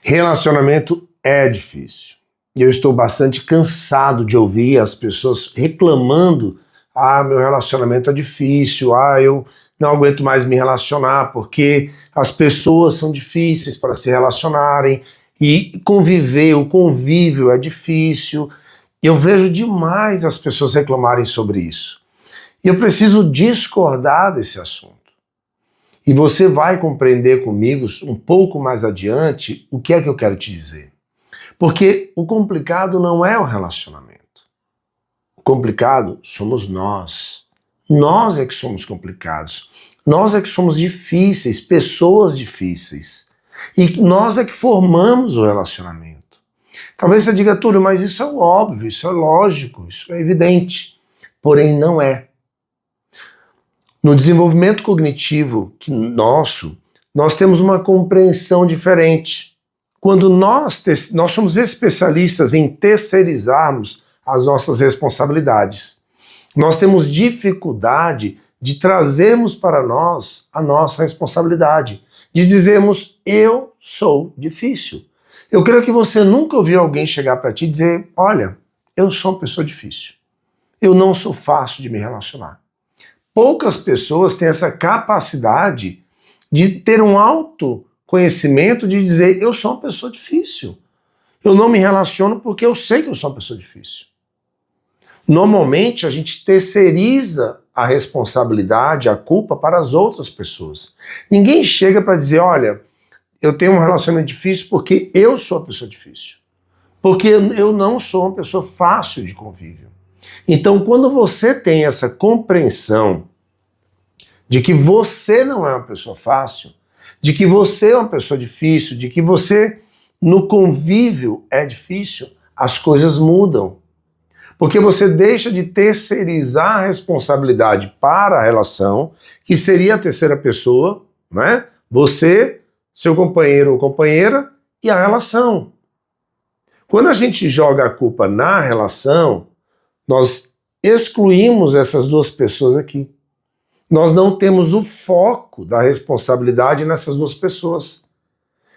Relacionamento é difícil. Eu estou bastante cansado de ouvir as pessoas reclamando: meu relacionamento é difícil, eu não aguento mais me relacionar porque as pessoas são difíceis para se relacionarem e conviver, o convívio é difícil. Eu vejo demais as pessoas reclamarem sobre isso. E eu preciso discordar desse assunto. E você vai compreender comigo um pouco mais adiante o que é que eu quero te dizer. Porque o complicado não é o relacionamento. O complicado somos nós. Nós é que somos complicados. Nós é que somos difíceis, pessoas difíceis. E nós é que formamos o relacionamento. Talvez você diga: Túlio, mas isso é óbvio, isso é lógico, isso é evidente. Porém, não é. No desenvolvimento cognitivo nosso, nós temos uma compreensão diferente. Quando nós somos especialistas em terceirizarmos as nossas responsabilidades. Nós temos dificuldade de trazermos para nós a nossa responsabilidade, de dizermos: eu sou difícil. Eu creio que você nunca ouviu alguém chegar para ti e dizer: olha, eu sou uma pessoa difícil. Eu não sou fácil de me relacionar. Poucas pessoas têm essa capacidade de ter um autoconhecimento de dizer: eu sou uma pessoa difícil. Eu não me relaciono porque eu sei que eu sou uma pessoa difícil. Normalmente a gente terceiriza a responsabilidade, a culpa para as outras pessoas. Ninguém chega para dizer: olha, eu tenho um relacionamento difícil porque eu sou uma pessoa difícil. Porque eu não sou uma pessoa fácil de convívio. Então, quando você tem essa compreensão de que você não é uma pessoa fácil, de que você é uma pessoa difícil, de que você no convívio é difícil, as coisas mudam. Porque você deixa de terceirizar a responsabilidade para a relação, que seria a terceira pessoa, né? Você, seu companheiro ou companheira e a relação. Quando a gente joga a culpa na relação, nós excluímos essas duas pessoas aqui. Nós não temos o foco da responsabilidade nessas duas pessoas.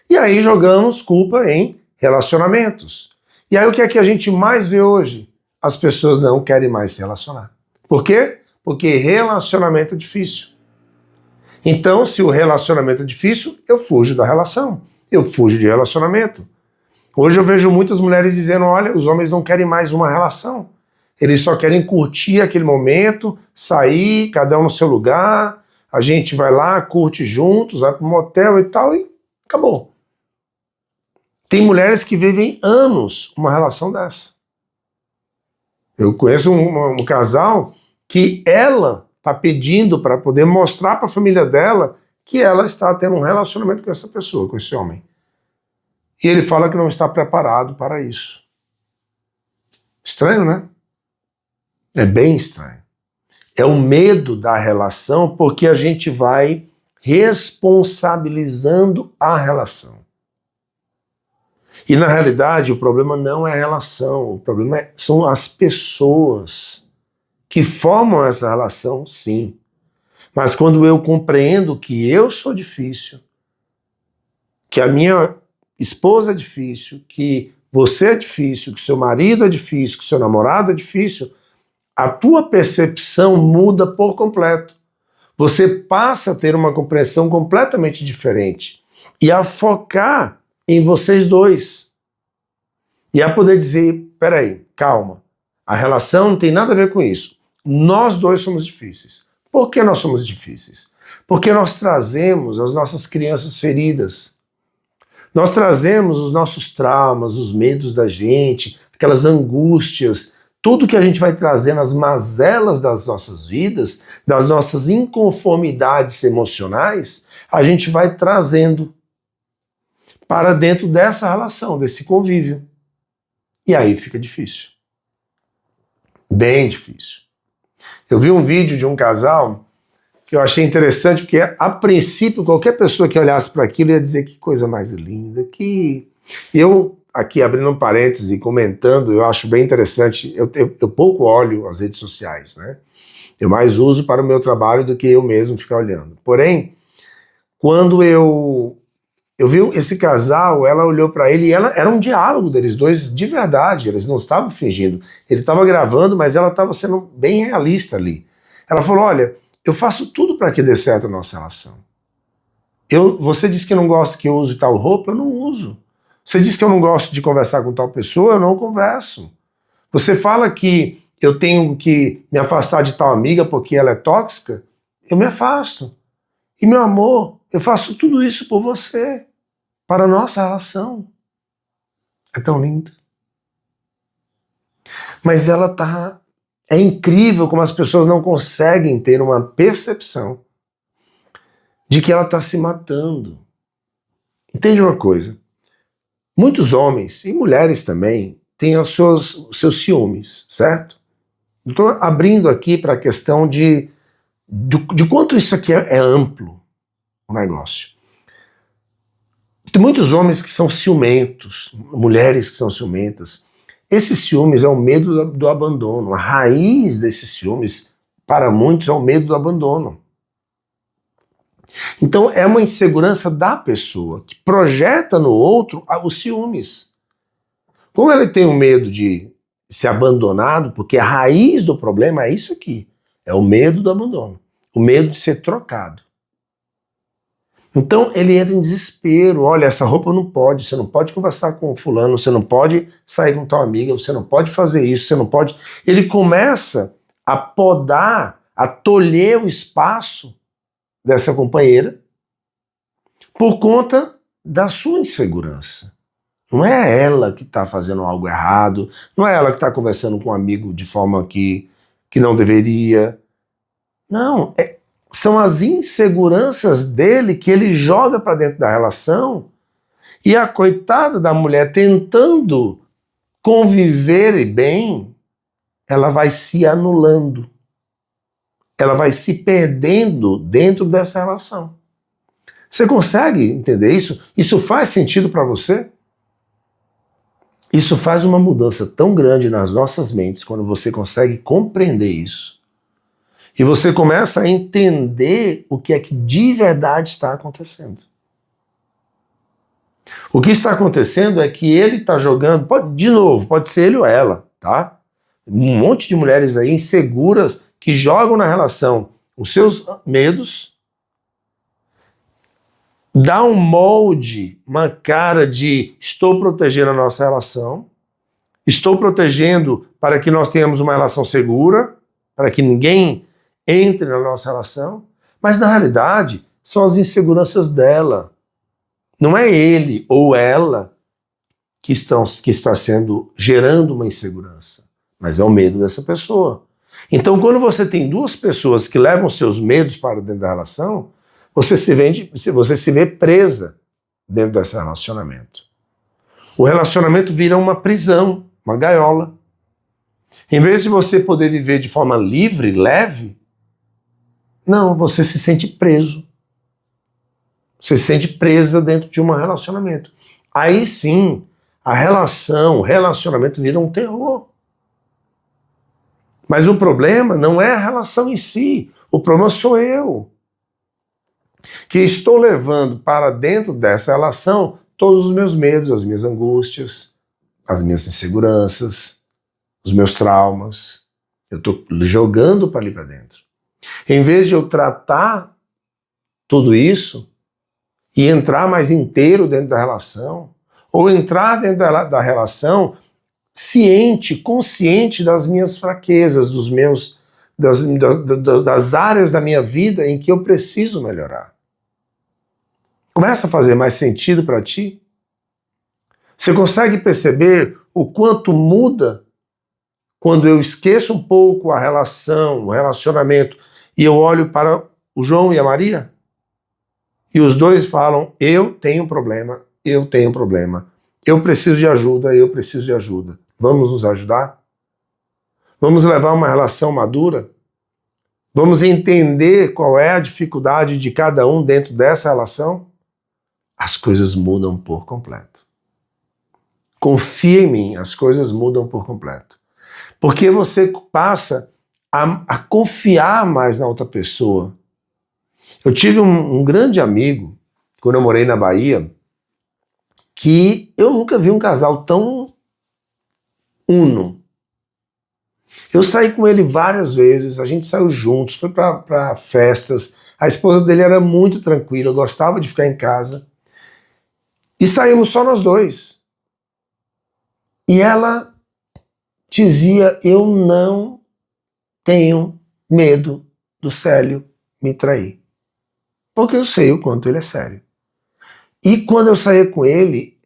E aí jogamos culpa em relacionamentos. E aí o que é que a gente mais vê hoje? As pessoas não querem mais se relacionar. Por quê? Porque relacionamento é difícil. Então, se o relacionamento é difícil, eu fujo da relação. Eu fujo de relacionamento. Hoje eu vejo muitas mulheres dizendo: olha, os homens não querem mais uma relação. Eles só querem curtir aquele momento, sair, cada um no seu lugar, a gente vai lá, curte juntos, vai para um motel e tal, e acabou. Tem mulheres que vivem anos uma relação dessa. Eu conheço um casal que ela está pedindo para poder mostrar para a família dela que ela está tendo um relacionamento com essa pessoa, com esse homem. E ele fala que não está preparado para isso. Estranho, né? É bem estranho. É o medo da relação, porque a gente vai responsabilizando a relação. E na realidade o problema não é a relação, o problema são as pessoas que formam essa relação, sim. Mas quando eu compreendo que eu sou difícil, que a minha esposa é difícil, que você é difícil, que seu marido é difícil, que seu namorado é difícil, a tua percepção muda por completo. Você passa a ter uma compreensão completamente diferente e a focar em vocês dois. E a poder dizer: peraí, calma, a relação não tem nada a ver com isso. Nós dois somos difíceis. Por que nós somos difíceis? Porque nós trazemos as nossas crianças feridas. Nós trazemos os nossos traumas, os medos da gente, aquelas angústias, tudo que a gente vai trazendo, as mazelas das nossas vidas, das nossas inconformidades emocionais, a gente vai trazendo para dentro dessa relação, desse convívio. E aí fica difícil. Bem difícil. Eu vi um vídeo de um casal que eu achei interessante, porque a princípio qualquer pessoa que olhasse para aquilo ia dizer: que coisa mais linda, que... Eu, aqui abrindo um parêntese e comentando, eu acho bem interessante, eu pouco olho as redes sociais, né? Eu mais uso para o meu trabalho do que eu mesmo ficar olhando. Porém, quando eu Eu vi esse casal, ela olhou para ele e era um diálogo deles dois de verdade, eles não estavam fingindo. Ele estava gravando, mas ela estava sendo bem realista ali. Ela falou, olha, eu faço tudo para que dê certo a nossa relação. Você disse que não gosta que eu use tal roupa, eu não uso. Você disse que eu não gosto de conversar com tal pessoa, eu não converso. Você fala que eu tenho que me afastar de tal amiga porque ela é tóxica, eu me afasto. E meu amor, eu faço tudo isso por você, para a nossa relação. É tão lindo. Mas é incrível como as pessoas não conseguem ter uma percepção de que ela está se matando. Entende uma coisa? Muitos homens, e mulheres também, têm os seus ciúmes, certo? Estou abrindo aqui para a questão de quanto isso aqui é amplo, o negócio. Tem muitos homens que são ciumentos, mulheres que são ciumentas. Esses ciúmes é o medo do abandono. A raiz desses ciúmes, para muitos, é o medo do abandono. Então é uma insegurança da pessoa que projeta no outro os ciúmes. Como ele tem o medo de ser abandonado, porque a raiz do problema é isso aqui, é o medo do abandono, o medo de ser trocado. Então ele entra em desespero, olha, essa roupa não pode, você não pode conversar com fulano, você não pode sair com tal amiga, você não pode fazer isso, você não pode... Ele começa a podar, a tolher o espaço dessa companheira por conta da sua insegurança. Não é ela que está fazendo algo errado, não é ela que está conversando com um amigo de forma que não deveria. Não, são as inseguranças dele que ele joga para dentro da relação e a coitada da mulher tentando conviver bem, ela vai se anulando. Ela vai se perdendo dentro dessa relação. Você consegue entender isso? Isso faz sentido para você? Isso faz uma mudança tão grande nas nossas mentes quando você consegue compreender isso. E você começa a entender o que é que de verdade está acontecendo. O que está acontecendo é que ele está jogando, de novo, pode ser ele ou ela, tá? Um monte de mulheres aí inseguras que jogam na relação os seus medos, dá um molde, uma cara de estou protegendo a nossa relação, estou protegendo para que nós tenhamos uma relação segura, para que ninguém entre na nossa relação, mas na realidade são as inseguranças dela. Não é ele ou ela que está gerando uma insegurança, mas é o medo dessa pessoa. Então, quando você tem duas pessoas que levam seus medos para dentro da relação, você se vê presa dentro desse relacionamento. O relacionamento vira uma prisão, uma gaiola. Em vez de você poder viver de forma livre, leve, não, você se sente preso. Você se sente presa dentro de um relacionamento. Aí sim, o relacionamento vira um terror. Mas o problema não é a relação em si, o problema sou eu, que estou levando para dentro dessa relação todos os meus medos, as minhas angústias, as minhas inseguranças, os meus traumas. Eu estou jogando para ali para dentro. Em vez de eu tratar tudo isso e entrar mais inteiro dentro da relação, ou entrar dentro da relação consciente das minhas fraquezas, das áreas da minha vida em que eu preciso melhorar. Começa a fazer mais sentido para ti? Você consegue perceber o quanto muda quando eu esqueço um pouco a relação, o relacionamento, e eu olho para o João e a Maria? E os dois falam, eu tenho um problema, eu tenho um problema. Eu preciso de ajuda, eu preciso de ajuda. Vamos nos ajudar? Vamos levar uma relação madura? Vamos entender qual é a dificuldade de cada um dentro dessa relação? As coisas mudam por completo. Confia em mim, as coisas mudam por completo. Porque você passa a confiar mais na outra pessoa. Eu tive um grande amigo, quando eu morei na Bahia, que eu nunca vi um casal tão uno. Eu saí com ele várias vezes, a gente saiu juntos, foi para festas. A esposa dele era muito tranquila, gostava de ficar em casa. E saímos só nós dois. E ela dizia: eu não tenho medo do Célio me trair, porque eu sei o quanto ele é sério. E quando eu saía com ele,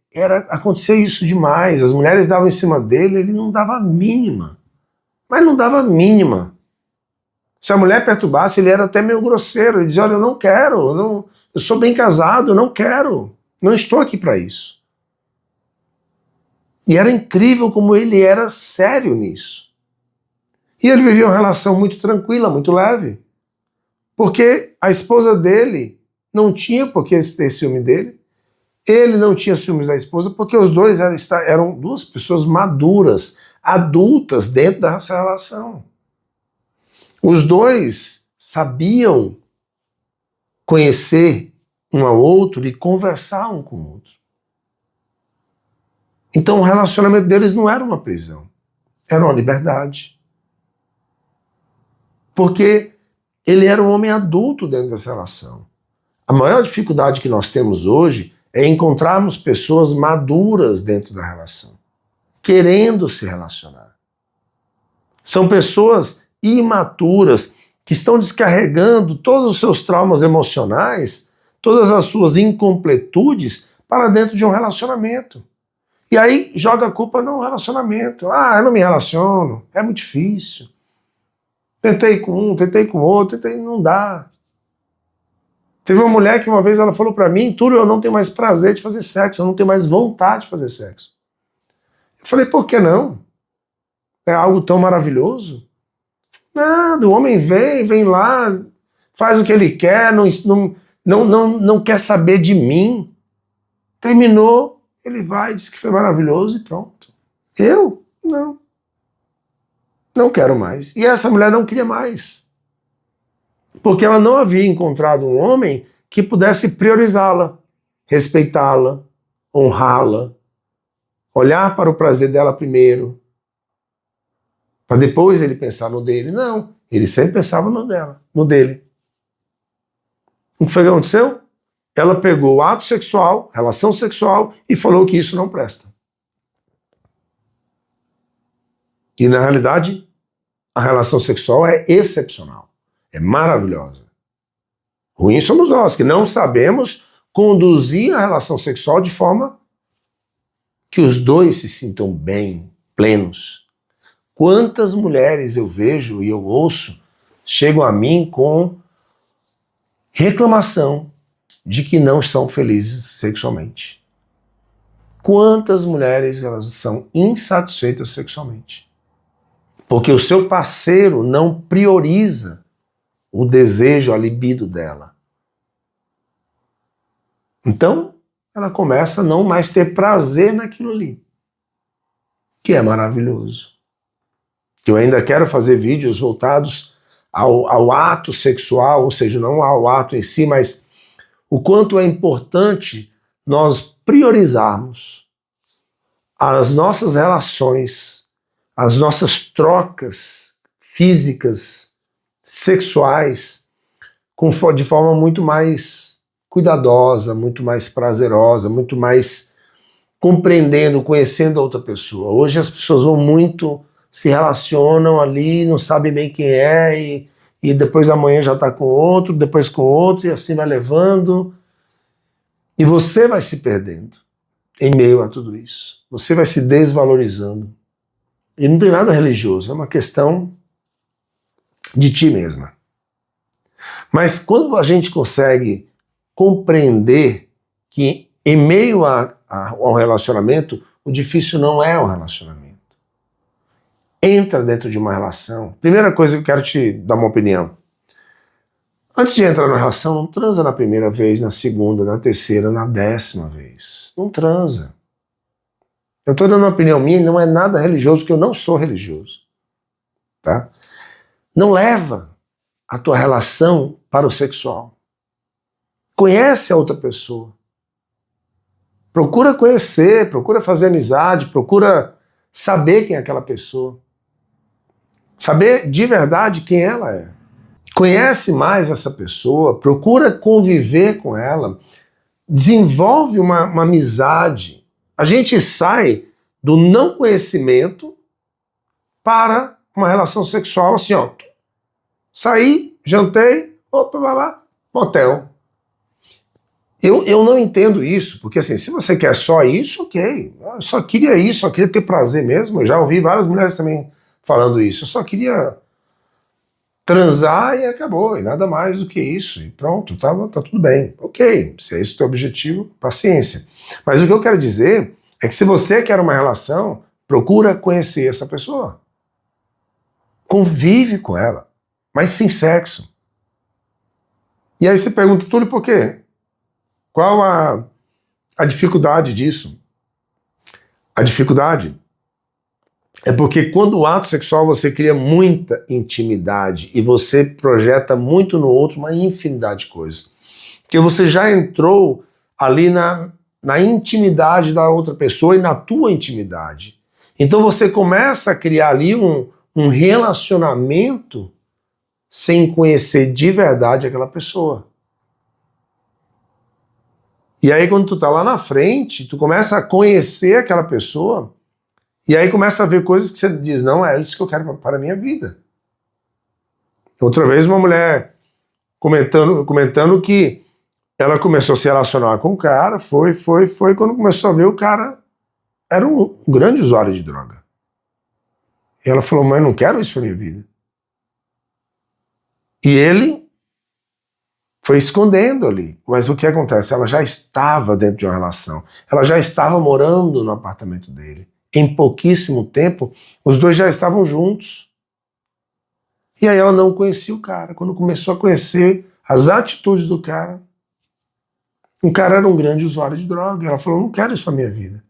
acontecia isso demais. As mulheres davam em cima dele, ele não dava a mínima. Mas não dava a mínima. Se a mulher perturbasse, ele era até meio grosseiro. Ele dizia: olha, eu não quero, eu sou bem casado, eu não quero, não estou aqui para isso. E era incrível como ele era sério nisso. E ele vivia uma relação muito tranquila, muito leve. Porque a esposa dele não tinha por que ter ciúme dele. Ele não tinha ciúmes da esposa, porque os dois eram duas pessoas maduras, adultas dentro dessa relação. Os dois sabiam conhecer um ao outro e conversar um com o outro. Então o relacionamento deles não era uma prisão, era uma liberdade. Porque ele era um homem adulto dentro dessa relação. A maior dificuldade que nós temos hoje é encontrarmos pessoas maduras dentro da relação, querendo se relacionar. São pessoas imaturas que estão descarregando todos os seus traumas emocionais, todas as suas incompletudes para dentro de um relacionamento. E aí joga a culpa no relacionamento. Ah, eu não me relaciono, é muito difícil. Tentei com um, tentei com outro, não dá. Teve uma mulher que uma vez ela falou para mim: Túlio, eu não tenho mais prazer de fazer sexo, eu não tenho mais vontade de fazer sexo. Eu falei: por que não? É algo tão maravilhoso? Nada, o homem vem lá, faz o que ele quer, não quer saber de mim. Terminou, ele vai, diz que foi maravilhoso e pronto. Eu? Não quero mais. E essa mulher não queria mais. Porque ela não havia encontrado um homem que pudesse priorizá-la, respeitá-la, honrá-la, olhar para o prazer dela primeiro, para depois ele pensar no dele. Não, ele sempre pensava no dele. O que foi que aconteceu? Ela pegou o ato sexual, relação sexual, e falou que isso não presta. E na realidade, a relação sexual é excepcional. É maravilhosa. Ruim somos nós, que não sabemos conduzir a relação sexual de forma que os dois se sintam bem, plenos. Quantas mulheres eu vejo e eu ouço chegam a mim com reclamação de que não são felizes sexualmente. Quantas mulheres elas são insatisfeitas sexualmente? Porque o seu parceiro não prioriza o desejo, a libido dela. Então, ela começa a não mais ter prazer naquilo ali, que é maravilhoso. Eu ainda quero fazer vídeos voltados ao ato sexual, ou seja, não ao ato em si, mas o quanto é importante nós priorizarmos as nossas relações, as nossas trocas físicas, sexuais, de forma muito mais cuidadosa, muito mais prazerosa, muito mais compreendendo, conhecendo a outra pessoa. Hoje as pessoas vão muito, se relacionam ali, não sabem bem quem é, e depois amanhã já está com outro, depois com outro, e assim vai levando. E você vai se perdendo em meio a tudo isso. Você vai se desvalorizando. E não tem nada religioso, é uma questão de ti mesma. Mas quando a gente consegue compreender que em meio ao relacionamento, o difícil não é o relacionamento. Entra dentro de uma relação. Primeira coisa que eu quero te dar uma opinião. Antes de entrar na relação, não transa na primeira vez, na segunda, na terceira, na 10ª vez. Não transa. Eu estou dando uma opinião minha, não é nada religioso, porque eu não sou religioso. Tá? Não leva a tua relação para o sexual. Conhece a outra pessoa. Procura conhecer, procura fazer amizade, procura saber quem é aquela pessoa. Saber de verdade quem ela é. Conhece mais essa pessoa, procura conviver com ela, desenvolve uma amizade. A gente sai do não conhecimento para uma relação sexual assim, ó. Saí, jantei, opa, vai lá, motel. Eu não entendo isso, porque assim, se você quer só isso, ok. Eu só queria isso, só queria ter prazer mesmo. Eu já ouvi várias mulheres também falando isso. Eu só queria transar e acabou, e nada mais do que isso. E pronto, tá tudo bem. Ok, se é esse o teu objetivo, paciência. Mas o que eu quero dizer é que se você quer uma relação, procura conhecer essa pessoa. Convive com ela, mas sem sexo. E aí você pergunta, Túlio, por quê? Qual a dificuldade disso? A dificuldade é porque quando o ato sexual você cria muita intimidade e você projeta muito no outro uma infinidade de coisas. Porque você já entrou ali na intimidade da outra pessoa e na tua intimidade. Então você começa a criar ali um relacionamento sem conhecer de verdade aquela pessoa. E aí quando tu tá lá na frente, tu começa a conhecer aquela pessoa e aí começa a ver coisas que você diz, não, é isso que eu quero para a minha vida. Outra vez uma mulher comentando que ela começou a se relacionar com o cara, foi, quando começou a ver o cara era um grande usuário de droga. E ela falou, mas eu não quero isso para minha vida. E ele foi escondendo ali. Mas o que acontece? Ela já estava dentro de uma relação. Ela já estava morando no apartamento dele. Em pouquíssimo tempo, os dois já estavam juntos. E aí ela não conhecia o cara. Quando começou a conhecer as atitudes do cara, o cara era um grande usuário de droga. Ela falou, não quero isso pra minha vida.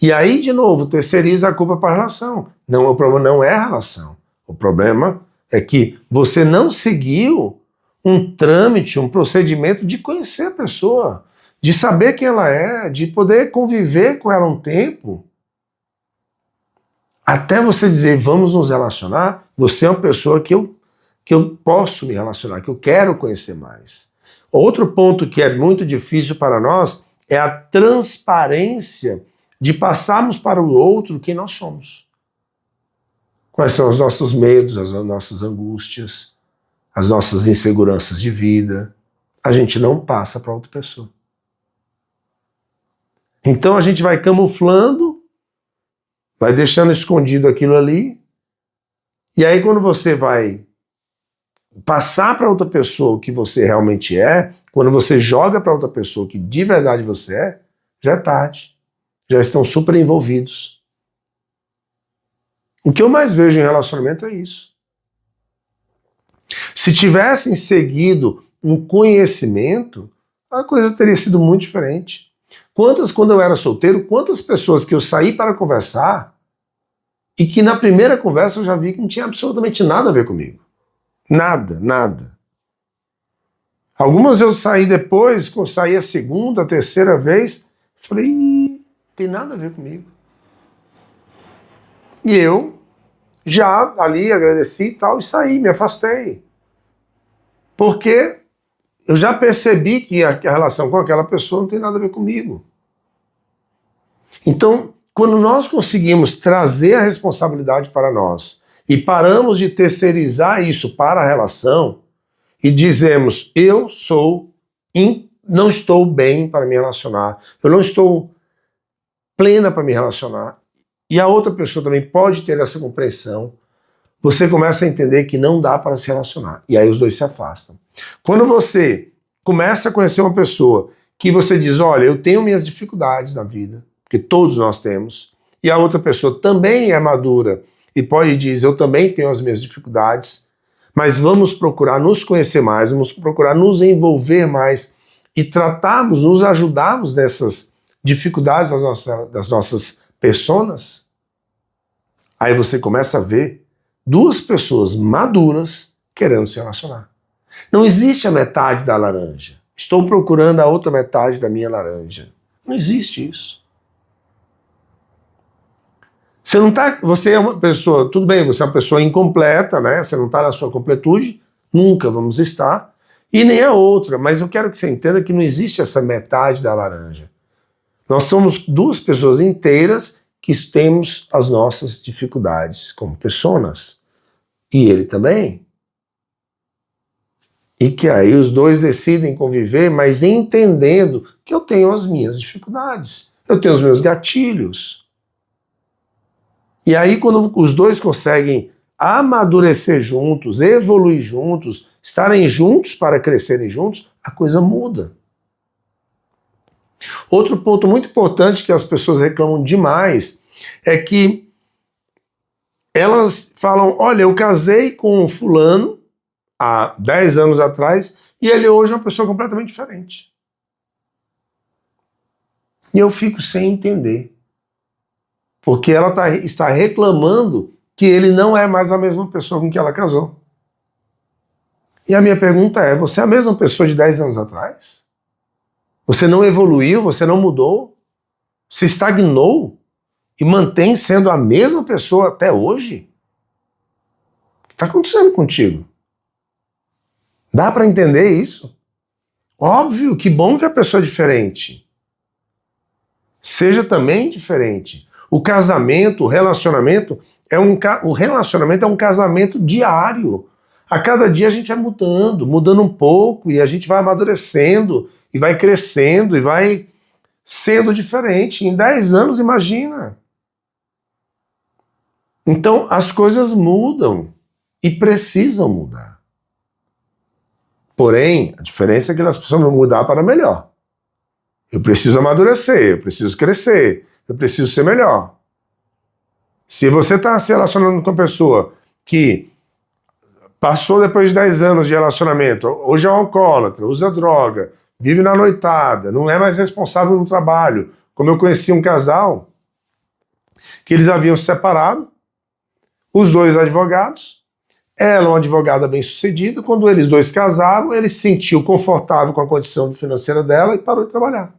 E aí, de novo, terceiriza a culpa para a relação. Não, o problema não é a relação. O problema é que você não seguiu um trâmite, um procedimento de conhecer a pessoa, de saber quem ela é, de poder conviver com ela um tempo, até você dizer, vamos nos relacionar, você é uma pessoa que eu posso me relacionar, que eu quero conhecer mais. Outro ponto que é muito difícil para nós é a transparência de passarmos para o outro quem nós somos. Quais são os nossos medos, as nossas angústias, as nossas inseguranças de vida, a gente não passa para outra pessoa. Então a gente vai camuflando, vai deixando escondido aquilo ali, e aí quando você vai passar para outra pessoa o que você realmente é, quando você joga para outra pessoa o que de verdade você é, já é tarde, já estão super envolvidos. O que eu mais vejo em relacionamento é isso. Se tivessem seguido um conhecimento, a coisa teria sido muito diferente. Quando eu era solteiro, quantas pessoas que eu saí para conversar e que na primeira conversa eu já vi que não tinha absolutamente nada a ver comigo. Nada, nada. Algumas eu saí depois, quando saí a segunda, a terceira vez, falei, não tem nada a ver comigo. E eu já ali agradeci e tal, e saí, me afastei. Porque eu já percebi que a relação com aquela pessoa não tem nada a ver comigo. Então, quando nós conseguimos trazer a responsabilidade para nós e paramos de terceirizar isso para a relação e dizemos, não estou bem para me relacionar, eu não estou plena para me relacionar, e a outra pessoa também pode ter essa compreensão, você começa a entender que não dá para se relacionar. E aí os dois se afastam. Quando você começa a conhecer uma pessoa que você diz, olha, eu tenho minhas dificuldades na vida, porque todos nós temos, e a outra pessoa também é madura e pode dizer, eu também tenho as minhas dificuldades, mas vamos procurar nos conhecer mais, vamos procurar nos envolver mais e tratarmos, nos ajudarmos nessas dificuldades das nossas personas. Aí você começa a ver duas pessoas maduras querendo se relacionar. Não existe a metade da laranja. Estou procurando a outra metade da minha laranja. Não existe isso. Você é uma pessoa, tudo bem, você é uma pessoa incompleta, né? Você não está na sua completude, nunca vamos estar, e nem a outra, mas eu quero que você entenda que não existe essa metade da laranja. Nós somos duas pessoas inteiras que temos as nossas dificuldades como pessoas, e ele também. E que aí os dois decidem conviver, mas entendendo que eu tenho as minhas dificuldades, eu tenho os meus gatilhos. E aí, quando os dois conseguem amadurecer juntos, evoluir juntos, estarem juntos para crescerem juntos, a coisa muda. Outro ponto muito importante que as pessoas reclamam demais é que elas falam, olha, eu casei com um fulano há 10 anos atrás e ele hoje é uma pessoa completamente diferente. E eu fico sem entender. Porque ela está reclamando que ele não é mais a mesma pessoa com que ela casou. E a minha pergunta é, você é a mesma pessoa de 10 anos atrás? Você não evoluiu, você não mudou? Você estagnou e mantém sendo a mesma pessoa até hoje? O que está acontecendo contigo? Dá para entender isso? Óbvio, que bom que a pessoa é diferente. Seja também diferente. O casamento, o relacionamento é um casamento diário. A cada dia a gente vai mudando um pouco, e a gente vai amadurecendo, e vai crescendo, e vai sendo diferente. Em 10 anos, imagina. Então, as coisas mudam e precisam mudar. Porém, a diferença é que elas precisam mudar para melhor. Eu preciso amadurecer, eu preciso crescer, eu preciso ser melhor. Se você está se relacionando com uma pessoa que passou depois de 10 anos de relacionamento, hoje é um alcoólatra, usa droga, vive na noitada, não é mais responsável no trabalho, como eu conheci um casal que eles haviam se separado, os dois advogados, ela uma advogada bem-sucedida, quando eles dois casaram, ele se sentiu confortável com a condição financeira dela e parou de trabalhar.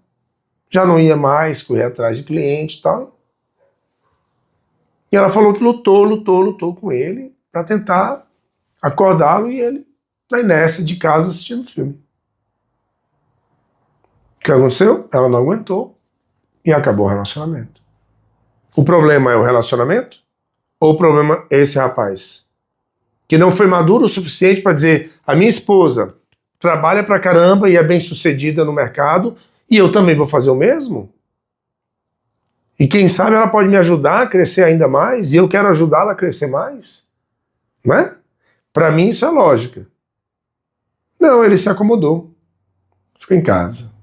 Já não ia mais correr atrás de cliente e tal. E ela falou que lutou com ele para tentar acordá-lo, e ele na inércia de casa assistindo filme. O que aconteceu? Ela não aguentou e acabou o relacionamento. O problema é o relacionamento? Ou o problema é esse rapaz? Que não foi maduro o suficiente para dizer, a minha esposa trabalha pra caramba e é bem sucedida no mercado, e eu também vou fazer o mesmo? E quem sabe ela pode me ajudar a crescer ainda mais, e eu quero ajudá-la a crescer mais? Não é? Para mim isso é lógica. Não, ele se acomodou. Ficou em casa.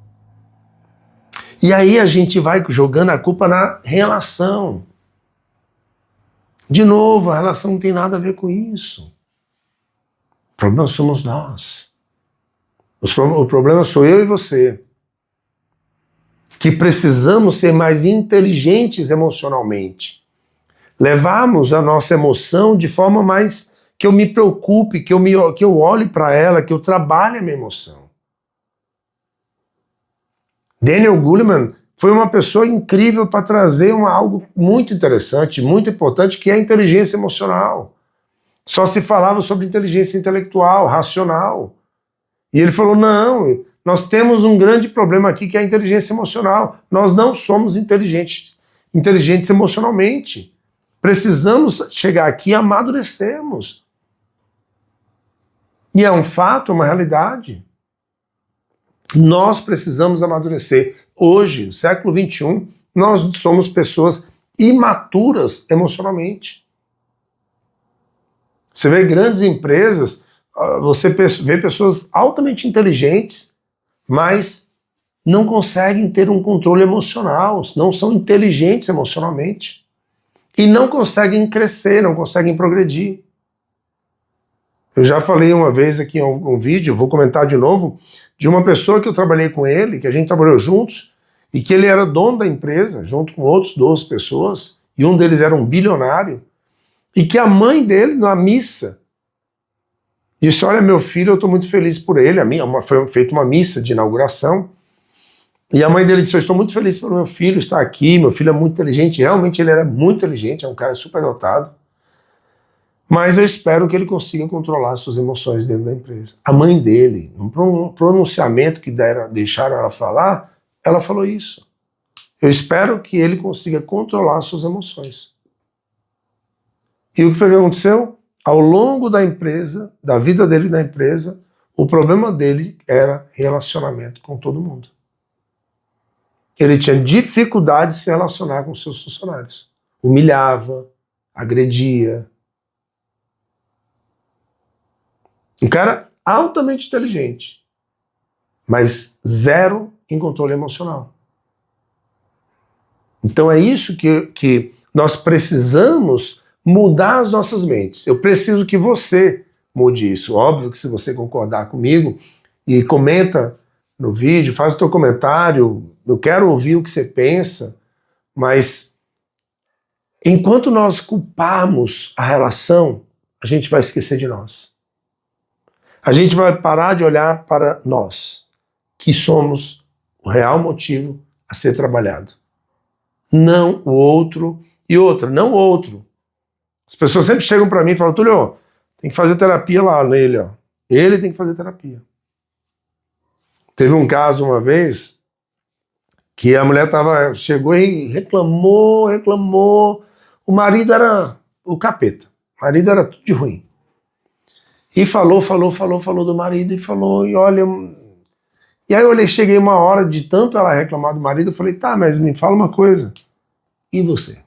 E aí a gente vai jogando a culpa na relação. De novo, a relação não tem nada a ver com isso. O problema somos nós. O problema sou eu e você. Que precisamos ser mais inteligentes emocionalmente. Levarmos a nossa emoção de forma mais que eu me preocupe, que eu olhe para ela, que eu trabalhe a minha emoção. Daniel Goleman foi uma pessoa incrível para trazer algo muito interessante, muito importante, que é a inteligência emocional. Só se falava sobre inteligência intelectual, racional. E ele falou, não, nós temos um grande problema aqui, que é a inteligência emocional. Nós não somos inteligentes emocionalmente. Precisamos chegar aqui e amadurecermos. E é um fato, uma realidade. Nós precisamos amadurecer. Hoje, no século XXI, nós somos pessoas imaturas emocionalmente. Você vê grandes empresas, você vê pessoas altamente inteligentes, mas não conseguem ter um controle emocional, não são inteligentes emocionalmente. E não conseguem crescer, não conseguem progredir. Eu já falei uma vez aqui em algum vídeo, vou comentar de novo, de uma pessoa que eu trabalhei com ele, que a gente trabalhou juntos, e que ele era dono da empresa, junto com outras 12 pessoas, e um deles era um bilionário, e que a mãe dele, na missa, disse, olha, meu filho, eu estou muito feliz por ele, foi feita uma missa de inauguração, E a mãe dele disse, eu estou muito feliz pelo meu filho estar aqui, meu filho é muito inteligente, realmente ele era muito inteligente, é um cara super dotado, mas eu espero que ele consiga controlar suas emoções dentro da empresa. A mãe dele, num pronunciamento que deixaram ela falar, ela falou isso. Eu espero que ele consiga controlar suas emoções. E o que foi que aconteceu? Ao longo da empresa, da vida dele na empresa, o problema dele era relacionamento com todo mundo. Ele tinha dificuldade de se relacionar com seus funcionários. Humilhava, agredia. Um cara altamente inteligente, mas zero em controle emocional. Então é isso que nós precisamos mudar as nossas mentes. Eu preciso que você mude isso. Óbvio que se você concordar comigo e comenta no vídeo, faz o teu comentário, eu quero ouvir o que você pensa, mas enquanto nós culparmos a relação, a gente vai esquecer de nós. A gente vai parar de olhar para nós, que somos o real motivo a ser trabalhado. Não o outro e outra, não o outro. As pessoas sempre chegam para mim e falam, Túlio, tem que fazer terapia lá nele, ó. Ele tem que fazer terapia. Teve um caso uma vez que a mulher chegou e reclamou. O marido era o capeta. O marido era tudo de ruim. E falou do marido e olha... E aí eu cheguei uma hora de tanto ela reclamar do marido, eu falei, tá, mas me fala uma coisa. E você?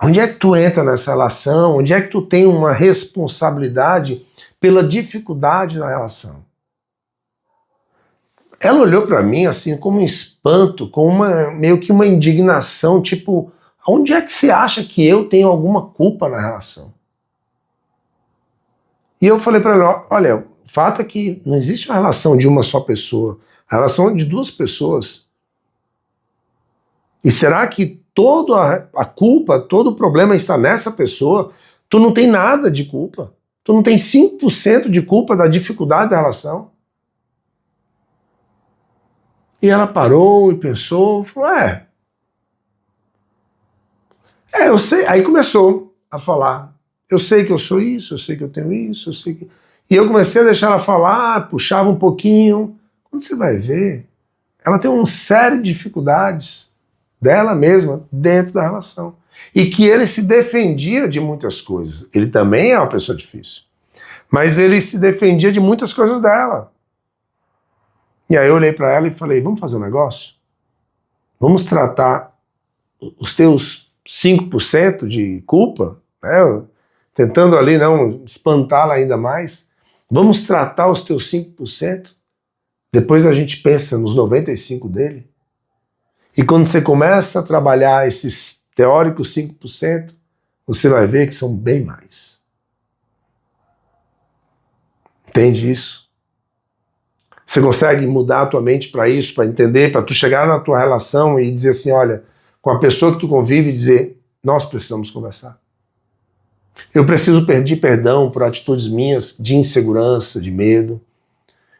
Onde é que tu entra nessa relação? Onde é que tu tem uma responsabilidade pela dificuldade da relação? Ela olhou para mim assim como um espanto, com meio que uma indignação, tipo, onde é que você acha que eu tenho alguma culpa na relação? E eu falei para ela, olha, o fato é que não existe uma relação de uma só pessoa, a relação é de duas pessoas. E será que toda a culpa, todo o problema está nessa pessoa? Tu não tem nada de culpa. Tu não tem 5% de culpa da dificuldade da relação. E ela parou e pensou, falou, eu sei. Aí começou a falar, eu sei que eu sou isso, eu sei que eu tenho isso, eu sei que... E eu comecei a deixar ela falar, puxava um pouquinho. Quando você vai ver, ela tem uma série de dificuldades dela mesma dentro da relação. E que ele se defendia de muitas coisas. Ele também é uma pessoa difícil. Mas ele se defendia de muitas coisas dela. E aí eu olhei para ela e falei, vamos fazer um negócio? Vamos tratar os teus 5% de culpa, né, tentando ali não espantá-la ainda mais. Vamos tratar os teus 5%, depois a gente pensa nos 95% dele. E quando você começa a trabalhar esses teóricos 5%, você vai ver que são bem mais. Entende isso? Você consegue mudar a tua mente para isso, para entender, para tu chegar na tua relação e dizer assim, olha, com a pessoa que tu convive e dizer, nós precisamos conversar. Eu preciso pedir perdão por atitudes minhas de insegurança, de medo.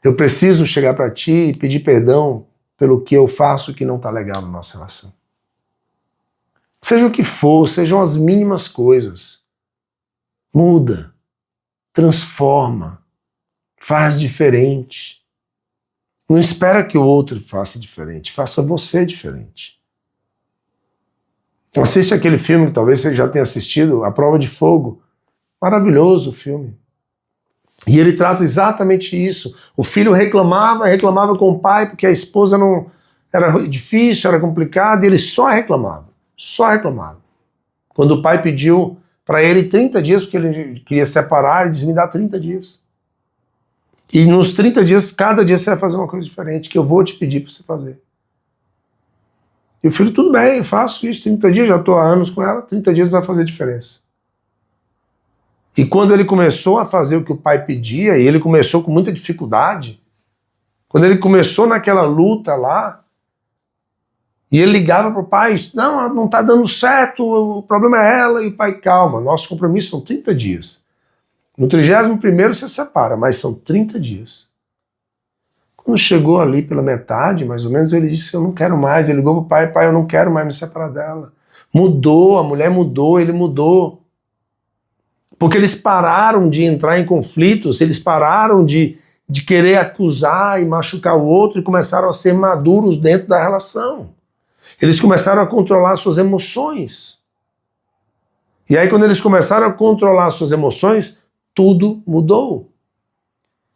Eu preciso chegar para ti e pedir perdão pelo que eu faço que não está legal na nossa relação. Seja o que for, sejam as mínimas coisas. Muda, transforma, faz diferente. Não espera que o outro faça diferente, faça você diferente. Assiste aquele filme que talvez você já tenha assistido, A Prova de Fogo. Maravilhoso o filme. E ele trata exatamente isso. O filho reclamava com o pai porque a esposa não era difícil, era complicado, e ele só reclamava. Quando o pai pediu para ele 30 dias, porque ele queria separar, ele disse, me dá 30 dias. E nos 30 dias, cada dia você vai fazer uma coisa diferente, que eu vou te pedir para você fazer. E o filho, tudo bem, eu faço isso, 30 dias, já estou há anos com ela, 30 dias não vai fazer diferença. E quando ele começou a fazer o que o pai pedia, e ele começou com muita dificuldade, quando ele começou naquela luta lá, e ele ligava para o pai, não está dando certo, o problema é ela, e o pai, calma, nosso compromisso são 30 dias. No 31º você separa, mas são 30 dias. Quando chegou ali pela metade, mais ou menos, ele disse, eu não quero mais. Ele ligou pro pai, pai, eu não quero mais me separar dela. Mudou, a mulher mudou, ele mudou. Porque eles pararam de entrar em conflitos, eles pararam de querer acusar e machucar o outro e começaram a ser maduros dentro da relação. Eles começaram a controlar suas emoções. E aí, quando eles começaram a controlar suas emoções, tudo mudou.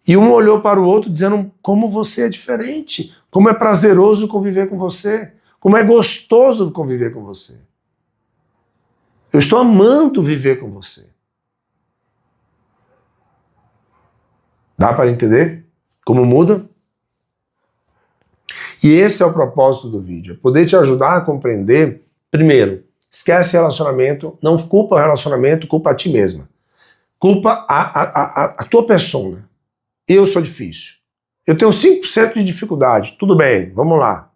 E um olhou para o outro dizendo, como você é diferente, como é prazeroso conviver com você, como é gostoso conviver com você. Eu estou amando viver com você. Dá para entender como muda? E esse é o propósito do vídeo, é poder te ajudar a compreender, primeiro, esquece relacionamento, não culpa o relacionamento, culpa a ti mesma. Culpa a tua persona. Eu sou difícil. Eu tenho 5% de dificuldade. Tudo bem, vamos lá.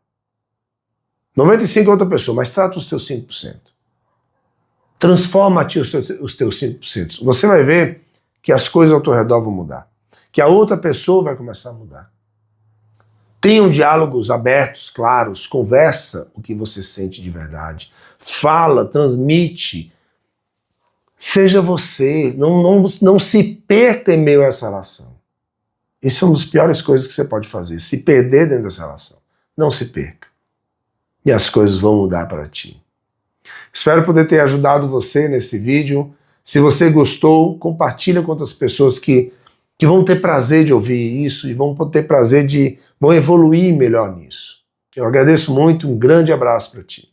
95% é outra pessoa, mas trata os teus 5%. Transforma a ti os teus 5%. Você vai ver que as coisas ao teu redor vão mudar. Que a outra pessoa vai começar a mudar. Tenham diálogos abertos, claros, conversa o que você sente de verdade. Fala, transmite. Seja você, não se perca em meio a essa relação. Isso é uma das piores coisas que você pode fazer, se perder dentro dessa relação. Não se perca. E as coisas vão mudar para ti. Espero poder ter ajudado você nesse vídeo. Se você gostou, compartilha com outras pessoas que vão ter prazer de ouvir isso e vão ter prazer vão evoluir melhor nisso. Eu agradeço muito, um grande abraço para ti.